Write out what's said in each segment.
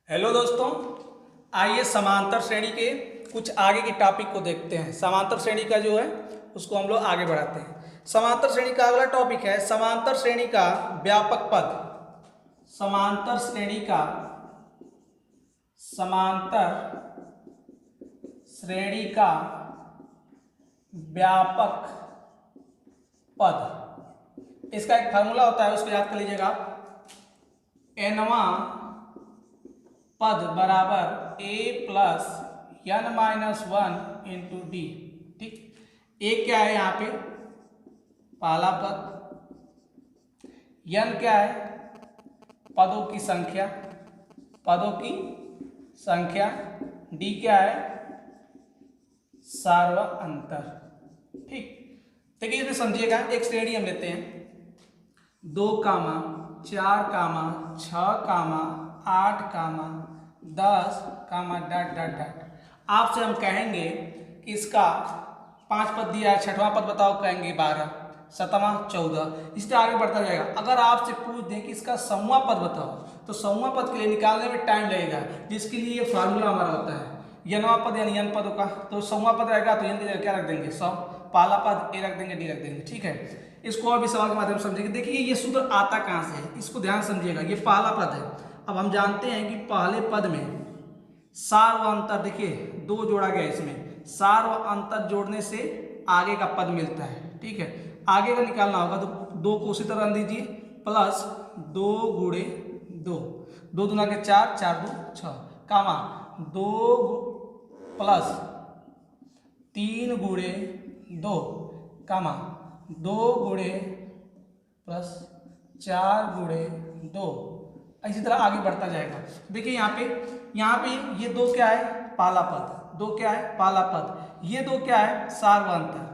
Hello दोस्तों, आइए समांतर श्रेणी के कुछ आगे के टॉपिक को देखते हैं। समांतर श्रेणी का जो है उसको हम लोग आगे बढ़ाते हैं। समांतर श्रेणी का अगला टॉपिक है समांतर श्रेणी का व्यापक पद। समांतर श्रेणी का व्यापक पद। इसका एक फार्मूला होता है, उसको याद कर लीजिएगा। एनवा पद बराबर a plus n minus one into d. ठीक, ए क्या है यहाँ पे? पहला पद। एन क्या है? पदों की संख्या। डी क्या है? सार्वअंतर। ठीक, देखिए इसमें समझिएगा, एक श्रेणी हम लेते हैं 2, 4, 6, 8, 10, डॉट डॉट डॉट। आपसे हम कहेंगे कि इसका 5 पद दिया है, छठवां पद बताओ, कहेंगे 12, सतवां 14, इससे आगे बढ़ता जाएगा। अगर आपसे पूछ दें कि इसका समूह पद बताओ, तो समूह पद के लिए निकालने में टाइम लगेगा, जिसके लिए ये फार्मूला हमारा होता है यनवा पद यानी यन पदों का। तो समूह पद रहेगा तो यन की जगह क्या रख देंगे? 100। पहला पद ए रख देंगे, डी रख देंगे। ठीक है, इसको और भी सवाल के माध्यम से समझेंगे। देखिए ये सूत्र आता कहाँ से है, इसको ध्यान समझिएगा। ये पहला पद है। अब हम जानते हैं कि पहले पद में सार व अंतर, देखिए 2 जोड़ा गया, इसमें सार व अंतर जोड़ने से आगे का पद मिलता है। ठीक है, आगे का निकालना होगा तो 2 को उसी तरह रख दीजिए, प्लस 2 गुणे 2, 2 दूना के 4, 4 2 6, कामा 2 प्लस 3 गुणे 2, कामा 2 गुणे प्लस 4 गुणे 2, इसी तरह आगे बढ़ता जाएगा। देखिए यहाँ पे ये 2 क्या है? पहला पद। 2 क्या है? पहला पद। ये 2 क्या है? सार्वअंतर।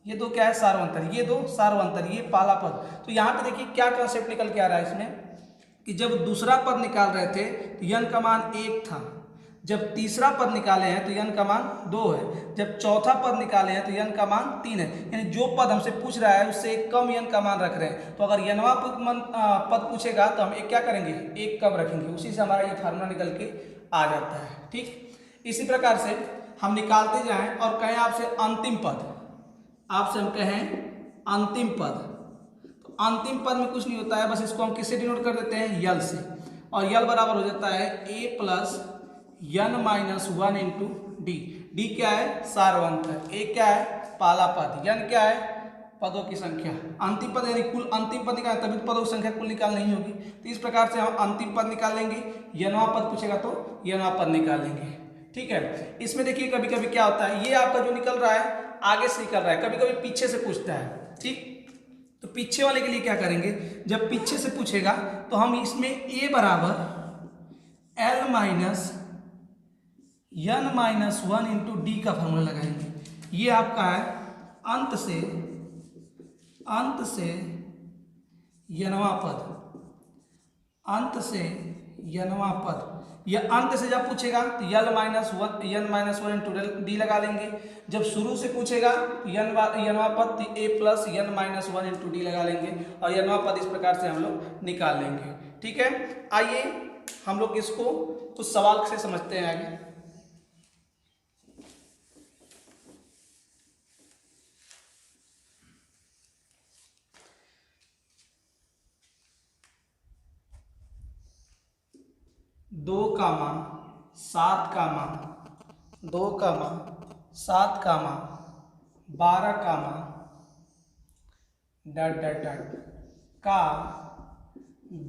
ये 2 क्या है? सार्वअंतर। ये 2 सार्वअंतर, ये पहला पद। तो यहाँ पे देखिए क्या कंसेप्ट निकल के आ रहा है इसमें, कि जब दूसरा पद निकाल रहे थे तो यन का मान 1 था, जब तीसरा पद निकाले हैं तो यन का मान 2 है, जब चौथा पद निकाले हैं तो यन का मान 3 है। यानी जो पद हमसे पूछ रहा है उससे एक कम यन का मान रख रहे हैं। तो अगर यनवा पद पूछेगा तो हम एक क्या करेंगे? एक कम रखेंगे। उसी से हमारा ये फार्मूला निकल के आ जाता है। ठीक, इसी प्रकार से हम निकालते जाएं और कहें आपसे अंतिम पद, आपसे हम कहें अंतिम पद, तो अंतिम पद में कुछ नहीं होता है, बस इसको हम किससे डिनोट कर देते हैं? यल से। और यल बराबर हो जाता है a plus n minus 1 into d. D क्या है? सार्वअंतर। ए क्या है? पहला पद। एन क्या है? पदों की संख्या। अंतिम पद यानी कुल अंतिम पद निकालें तभी पदों की संख्या कुल निकाल नहीं होगी। तो इस प्रकार से हम अंतिम पद निकालेंगे, यनवा पद पूछेगा तो यनवा पद निकालेंगे। ठीक है, इसमें देखिए कभी कभी क्या होता है, ये आपका जो निकल रहा है आगे से निकल रहा है, कभी कभी पीछे से पूछता है। ठीक, तो पीछे वाले के लिए क्या करेंगे? जब पीछे से पूछेगा तो हम इसमें ए बराबर l minus n minus 1 into d का फॉर्मूला लगाएंगे। ये आपका है अंत से यनवा पद, अंत से यनवा पद। यह अंत से जब पूछेगा तो n minus one into d लगा लेंगे। जब शुरू से पूछेगा यनवा पद तो a plus n minus 1 into d लगा लेंगे और यनवा पद इस प्रकार से हम लोग निकाल लेंगे। ठीक है, आइए हम लोग इसको कुछ सवाल से समझते हैं आगे। दो कामा 7 कामा 12 कामा डॉट डॉट डॉट का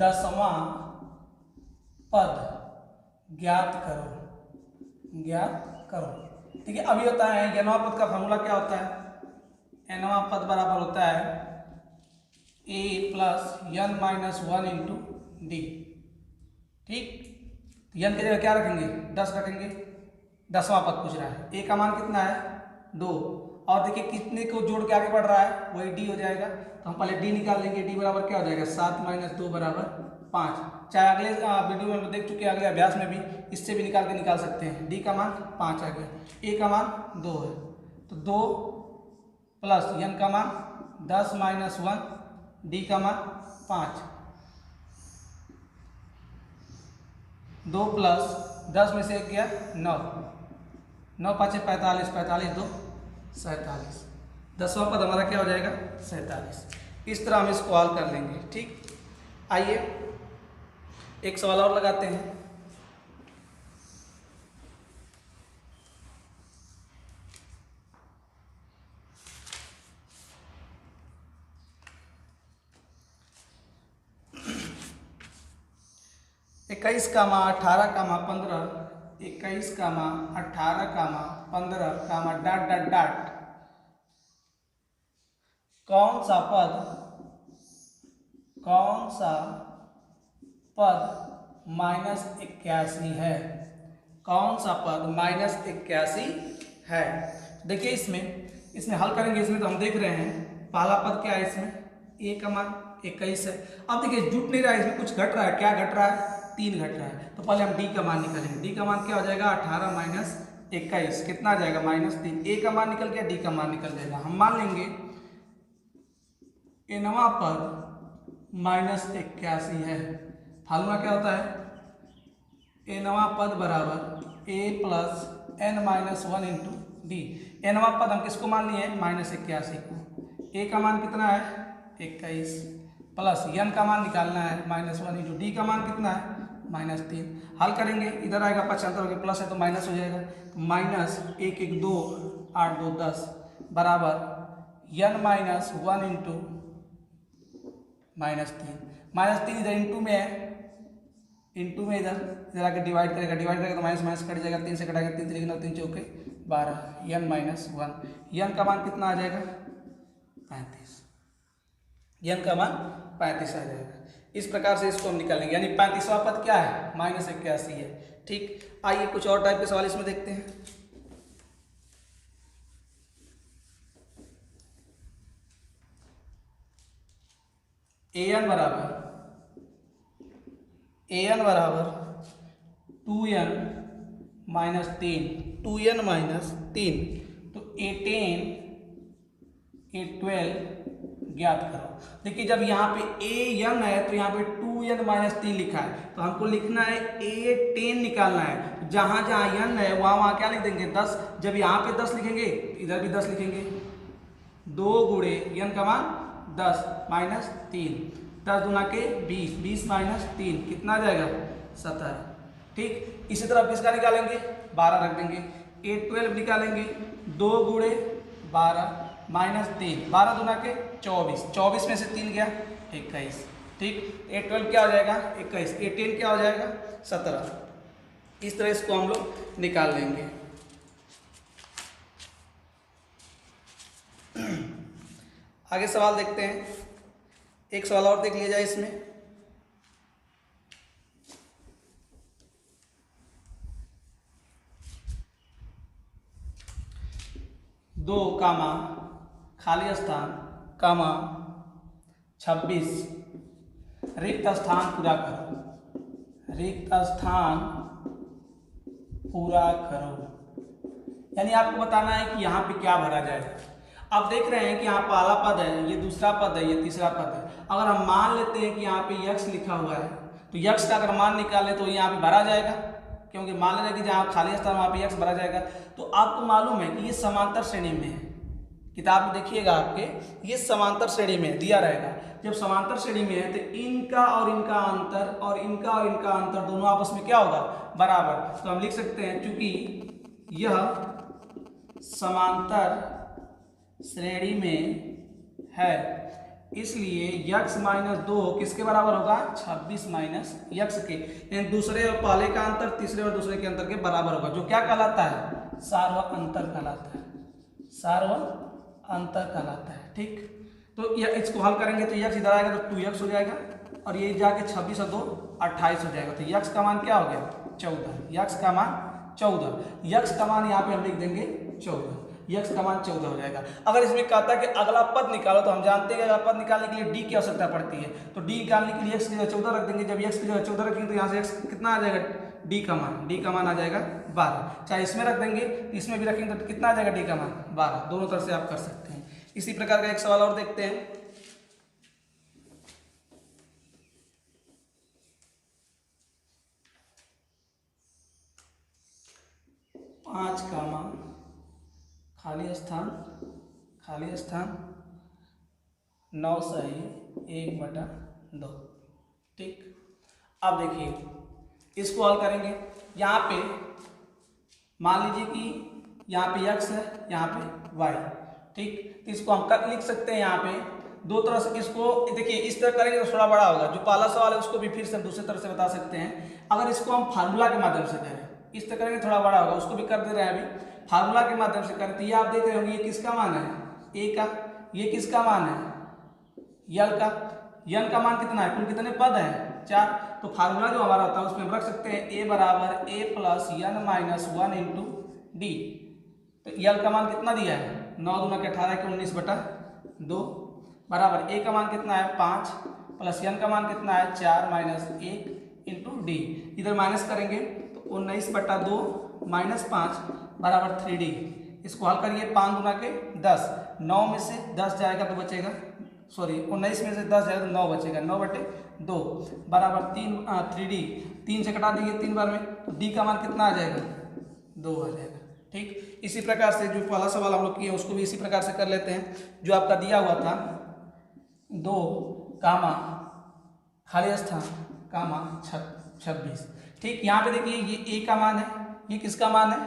10वां पद ज्ञात करो। ठीक है, अभी होता है यनवा पद का फॉर्मूला क्या होता है? एनवा पद बराबर होता है a plus n minus 1 into d. ठीक, यन की जगह क्या रखेंगे? 10 रखेंगे। 10वां पद पूछ रहा है, ए का मान कितना है? 2। और देखिए कितने को जोड़ के आगे बढ़ रहा है, वही डी हो जाएगा। तो हम पहले डी निकाल लेंगे। डी बराबर क्या हो जाएगा? 7 माइनस 2 बराबर 5। चाहे अगले वीडियो में देख चुके हैं, अगले अभ्यास में भी इससे भी निकाल सकते हैं। डी का मान 5 आ गया, ए का मान 2 है, तो 2 प्लस एन का मान 10 माइनस 1, डी का मान 5। 2 प्लस 10 में से 1 गया 9, 9 पाँचे 45, 45 2 47, 10वां पद हमारा क्या हो जाएगा 47। इस तरह हम इसको हल कर लेंगे। ठीक, आइए एक सवाल और लगाते हैं। इक्कीस कामा 18 कामा 15, 21 कामा 18 कामा 15 कामा डॉट डॉट डॉट, कौन सा पद -81 है? कौन सा पद -81 है? देखिए इसमें हल करेंगे। इसमें तो हम देख रहे हैं पहला पद क्या है, इसमें a का मान 21 है। अब देखिए जुट नहीं रहा है, इसमें कुछ घट रहा है। क्या घट रहा है? 3 घट रहा है। तो पहले हम d का मान निकालेंगे। d का मान क्या हो जाएगा 18 माइनस 21, कितना आ जाएगा -3। a का मान निकल गया, d का मान निकल जाएगा। हम मान लेंगे nवां पद -81 है। फार्मूला क्या होता है? nवां पद बराबर a plus n-1 into d. nवां पद हम किसको मान लिए हैं? -81 को। a का मान कितना है 21 प्लस n का मान निकालना है -1 इंटू डी का मान कितना है -3। हल करेंगे, इधर आएगा पक्षांतर होकर प्लस है तो माइनस हो जाएगा। -1 1 2 8 2 10 बराबर n-1 इंटू -3 इधर इंटू में है, इंटू में इधर आके डिवाइड करेगा तो माइनस माइनस कट जाएगा। 3 से कटाएगा 3 3 3 चौके 12 n-1 n का मान कितना आ जाएगा 35, n का मान 35 आ जाएगा। इस प्रकार से इसको हम निकालेंगे, यानी 35वां पद क्या है -81 है। ठीक, आइए कुछ और टाइप के सवाल इसमें देखते हैं। an बराबर 2n माइनस 3 तो a10 a12 ज्ञात करो। देखिए जब यहाँ पे an है तो यहाँ पे 2n माइनस 3 लिखा है, तो हमको लिखना है a10 निकालना है। जहाँ जहाँ n है वहाँ क्या लिख देंगे 10। जब यहाँ पे 10 लिखेंगे इधर भी 10 लिखेंगे। 2 गुणे n का मान 10 माइनस 3, 10 दूना के 20, 20 माइनस 3 कितना आ जाएगा 17। ठीक, इसी तरह किसका निकालेंगे 12 रख देंगे। a12 निकालेंगे 2 गुणे 12 माइनस 3, 12 दूना के 24, 24 में से 3 गया 21। ठीक, a12 क्या हो जाएगा 21, a10 क्या हो जाएगा 17। इस तरह इसको हम लोग निकाल लेंगे। आगे सवाल देखते हैं। एक सवाल और देख लिया जाए इसमें। दो कामा खाली स्थान कामा 26 रिक्त स्थान पूरा करो, रिक्त स्थान पूरा करो। यानी आपको बताना है कि यहाँ पे क्या भरा जाएगा। आप देख रहे हैं कि यहाँ पहला पद है, ये दूसरा पद है, ये तीसरा पद है। अगर हम मान लेते हैं कि यहाँ पे यक्स लिखा हुआ है तो यक्स का अगर मान निकालें तो यहाँ पे भरा जाएगा, क्योंकि मान लेना कि जहाँ खाली स्थान वहाँ पे यक्स भरा जाएगा। तो आपको मालूम है कि ये समांतर श्रेणी में है। किताब में देखिएगा आपके ये समांतर श्रेणी में दिया रहेगा। जब समांतर श्रेणी में है तो इनका और इनका अंतर और इनका और इनका अंतर दोनों आपस में क्या होगा बराबर। तो हम लिख सकते हैं चूंकि यह समांतर श्रेणी में है इसलिए यक्स माइनस 2 किसके बराबर होगा 26 माइनस यक्स के, यानी दूसरे और पहले का अंतर तीसरे और दूसरे के अंतर के बराबर होगा, जो क्या कहलाता है सार्व अंतर कहलाता है, सार्व अंतर कहलाता है। ठीक, तो यह इसको हल करेंगे तो यक्स इधर आएगा तो 2x हो जाएगा और ये जाके 26 और 2 28 हो जाएगा। तो यक्स का मान क्या हो गया 14, यक्स का मान 14, यक्स का मान यहाँ पे हम लिख देंगे 14, यक्स का मान 14 हो जाएगा। अगर इसमें कहता है कि अगला पद निकालो तो हम जानते हैं कि अगला पद निकालने के लिए डी की आवश्यकता पड़ती है, तो डी निकालने के लिए एक्स की जगह 14 रख देंगे। जब एक्स की जगह 14 रखेंगे तो यहाँ से एक्स कितना आ जाएगा डी का मान आ जाएगा 12। चाहे इसमें रख देंगे इसमें भी रखेंगे तो कितना आ जाएगा डी का मान 12। दोनों तरह से आप कर सकते हैं। इसी प्रकार का एक सवाल और देखते हैं। 5 कामा खाली स्थान 9 सही 1/2। ठीक, अब देखिए इसको हल करेंगे। यहाँ पे मान लीजिए कि यहाँ पे x है, यहाँ पे y। ठीक, तो इसको हम लिख सकते हैं यहाँ पे दो तरह से। इसको देखिए इस तरह करेंगे तो थोड़ा बड़ा होगा। जो पहला सवाल है उसको भी फिर से हम दूसरे तरह से बता सकते हैं। अगर इसको हम फार्मूला के माध्यम से करें, इस तरह करेंगे थोड़ा बड़ा होगा, उसको भी कर दे रहे हैं अभी। फार्मूला के माध्यम से करें तो ये आप देख रहे होंगे ये किसका मान है, a का। ये किसका मान है, यल का। यन का मान कितना है, कुल कितने पद हैं, 4। तो फार्मूला जो हमारा होता है उसमें हम रख सकते हैं a बराबर a plus N minus 1 into D. तो यल का मान कितना दिया है, 9 दूना के 18 के 19/2 बराबर a का मान कितना है 5 प्लस यन का मान कितना है 4 माइनस 1 इंटू डी। इधर माइनस करेंगे तो 19/2 माइनस 5 बराबर 3d। इसको हल करिए, 5 दूना के 10, 9 में से 10 जाएगा तो बचेगा, सॉरी 19 में से 10 जाएगा तो 9 बचेगा, 9/2 बराबर 3d। 3 से कटा देंगे 3 बार में तो d का मान कितना आ जाएगा, 2 आ जाएगा। ठीक, इसी प्रकार से जो पहला सवाल हम लोग किए उसको भी इसी प्रकार से कर लेते हैं। जो आपका दिया हुआ था 2 कामा खाली स्थान कामा 26। ठीक, यहाँ पे देखिए ये a का मान है, ये किसका मान है,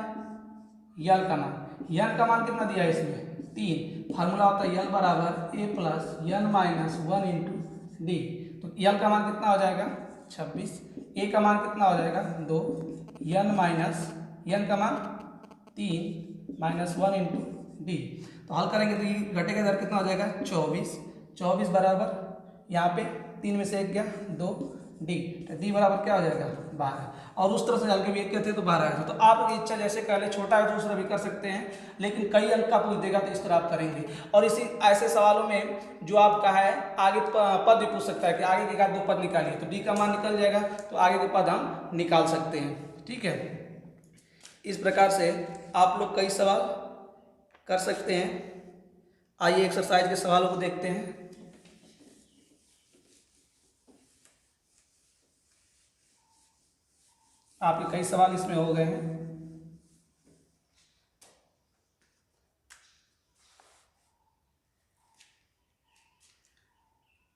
यल का मान। यन का मान कितना दिया है इसमें 3। फार्मूला होता है यल बराबर a plus N minus 1 into D. तो यल का मान कितना हो जाएगा 26, a का मान कितना हो जाएगा 2, यन का मान 3 माइनस 1 इंटू डी। तो हल करेंगे तो ये घटेगा इधर कितना हो जाएगा 24 बराबर यहाँ पे 3 में से 1 गया 2 डी। तो डी बराबर क्या हो जाएगा 12। और उस तरह से हल्के भी 1 कहते हैं तो 12 आएगा। तो आप इच्छा जैसे कर ले, छोटा है तो दूसरा भी कर सकते हैं, लेकिन कई अंक का पूछ देगा तो इस तरह आप करेंगे। और इसी ऐसे सवालों में जो आपका है आगे पद भी पूछ सकता है कि आगे के 2 पद निकालिए, तो डी का मान निकल जाएगा तो आगे के पद हम निकाल सकते हैं। ठीक है, इस प्रकार से आप लोग कई सवाल कर सकते हैं। आइए एक्सरसाइज के सवालों को देखते हैं। आपके कई सवाल इसमें हो गए हैं।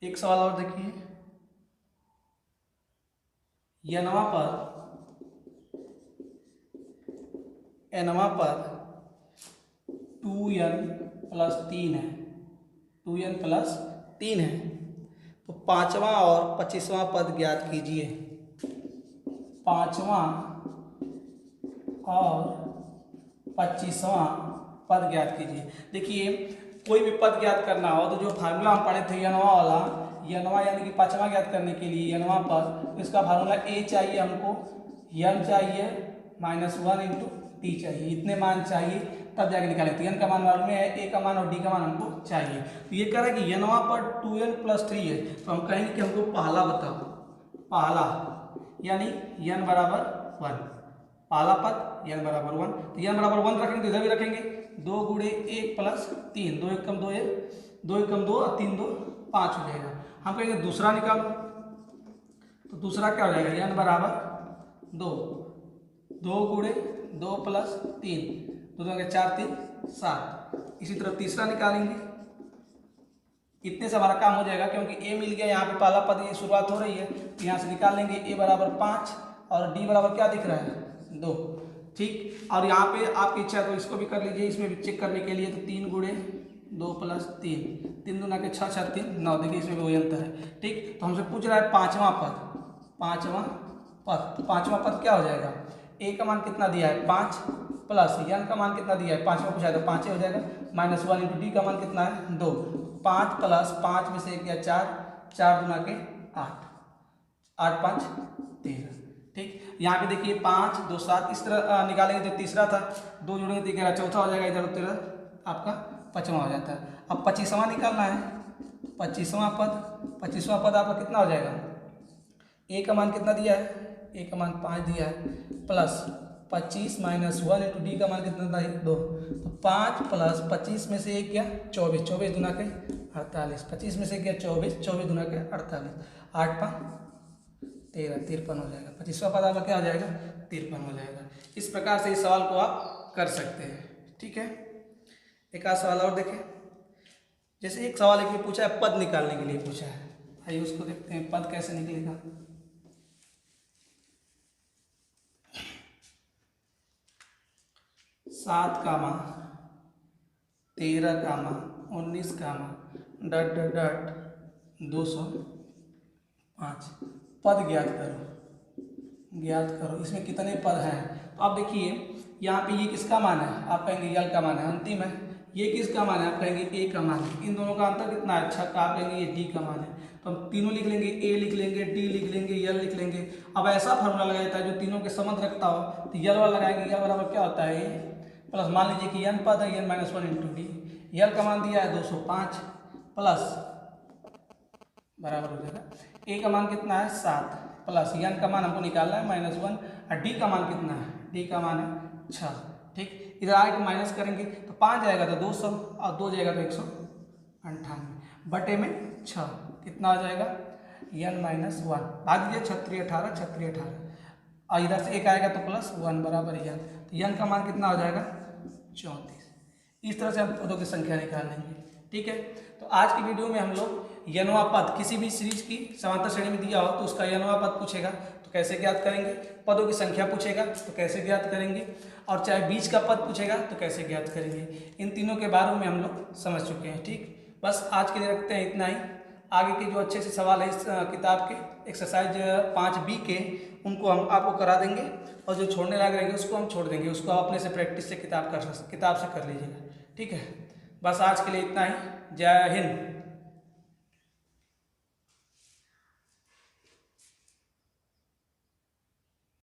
एक सवाल और देखिए, एनवा पर 2n प्लस 3 है, 2n प्लस 3 है। तो 5वां और 25वां पद ज्ञात कीजिए। 5वां और 25वां पद ज्ञात कीजिए। देखिए कोई भी पद ज्ञात करना हो तो जो फार्मूला हम पढ़े थे यनवा वाला, यनवा यानी कि 5वां ज्ञात करने के लिए यनवा पर, तो इसका फार्मूला a चाहिए हमको, यन चाहिए माइनस 1 इंटू टी चाहिए। इतने मान चाहिए तब जाके निकालें। तो यन का मान मालूम है, a का मान और d का मान हमको चाहिए। तो ये कह रहा है कि यनवा पर 2n प्लस 3 है, तो हम कहेंगे कि हमको पहला बताओ, पहला यानी यन बराबर 1, पहला पद यन बराबर 1। तो यन बराबर 1 रखेंगे तो इधर भी रखेंगे, 2 गुणे 1 प्लस 3, 2 1 कम 2 1, 2 1 कम 2 और 3 2 5 हो जाएगा। हम कहेंगे दूसरा निकालो, तो दूसरा क्या हो जाएगा, यन बराबर 2, 2 गुणे 2 प्लस 3, 2 2 4 3 7। इसी तरह तीसरा निकालेंगे। इतने से हमारा काम हो जाएगा, क्योंकि a मिल गया, यहाँ पे पहला पद ये शुरुआत हो रही है, तो यहाँ से निकाल लेंगे a बराबर 5 और d बराबर क्या दिख रहा है 2। ठीक, और यहाँ पे आपकी इच्छा है तो इसको भी कर लीजिए, इसमें भी चेक करने के लिए। तो 3 गुणे 2 प्लस 3, 3 दूना के 6 6 3 9, देखिए इसमें भी वही अंतर है। ठीक, तो हमसे पूछ रहा है 5वां पद, 5वां पद। तो 5वां पद क्या हो जाएगा, a का मान कितना दिया है 5 प्लस यन का मान कितना दिया है 5वां पूछा है तो 5 ही हो जाएगा, माइनस 1 इंटू डी का मान कितना है 2। 5 प्लस 5 में से 1 गया 4, 4 दूना के 8, 8 5 13। ठीक, यहाँ पे देखिए 5 2 7, इस तरह निकालेंगे तो तीसरा था, 2 जोड़ेंगे तो 11, चौथा हो जाएगा, इधर उधर आपका 5वां हो जाता है। अब 25वां निकालना है, 25वां पद आपका कितना हो जाएगा, a का मान कितना दिया है, a का मान 5 दिया है, प्लस 25 माइनस 1 इंटू डी का मान कितना था 2। तो 5 प्लस 25 में से 1 गया 24, 24 दूना के 48, 25 में से गया 24, 24 दूना के 48, 8 5 13, 53 हो जाएगा। 25वां पद आपका क्या हो जाएगा 53 हो जाएगा। इस प्रकार से इस सवाल को आप कर सकते हैं। ठीक है, एक आध सवाल और देखें। जैसे एक सवाल एक पूछा है, पद निकालने के लिए पूछा है, आइए उसको देखते हैं पद कैसे निकलेगा। 7 कामा 13 कामा 19 कामा डट डट डट 205 पद ज्ञात करो। इसमें कितने पद हैं? तो आप देखिए यहाँ पे ये किसका मान है? आप कहेंगे यल का मान है, अंतिम है। ये किसका मान है? आप कहेंगे ए का मान है। इन दोनों का अंतर कितना है? अच्छा, आप कहेंगे ये डी का मान है। तो हम तीनों लिख लेंगे, ए लिख लेंगे, डी लिख लेंगे, यल लिख लेंगे। अब ऐसा फार्मूला लगाया जाता है जो तीनों के संबंध रखता हो, तो यल वाला लगाएंगे, यल बराबर क्या होता है? प्लस मान लीजिए कि एन पद है, एन माइनस 1 इंटू डी। यल का मान दिया है 205 प्लस बराबर हो जाएगा ए का मान कितना है? 7 प्लस एन का मान हमको निकालना है -1 और डी का मान कितना है? डी का मान है 6। ठीक, इधर आके माइनस करेंगे तो 5 जाएगा तो 200 और 2 जाएगा तो 198 बटे में 6 कितना हो जाएगा? n माइनस 1 भाग दीजिए 36 18 36 18 और इधर से एक आएगा तो +1 बराबर n। तो n का मान कितना हो जाएगा? 34। इस तरह से हम पदों की संख्या निकाल लेंगे। ठीक है, तो आज की वीडियो में हम लोग यनवा पद किसी भी सीरीज की समांतर श्रेणी में दिया हो तो उसका यनवा पद पूछेगा तो कैसे ज्ञात करेंगे, पदों की संख्या पूछेगा तो कैसे ज्ञात करेंगे, और चाहे बीच का पद पूछेगा तो कैसे ज्ञात करेंगे। इन तीनों के बारे में हम लोग समझ चुके हैं। ठीक, बस आज के लिए रखते हैं इतना ही। आगे के जो अच्छे से सवाल है इस किताब के एक्सरसाइज 5B के, उनको हम आपको करा देंगे, और जो छोड़ने लायक रहेंगे उसको हम छोड़ देंगे, उसको आप अपने से प्रैक्टिस से किताब से कर लीजिएगा। ठीक है, बस आज के लिए इतना ही। जय हिंद।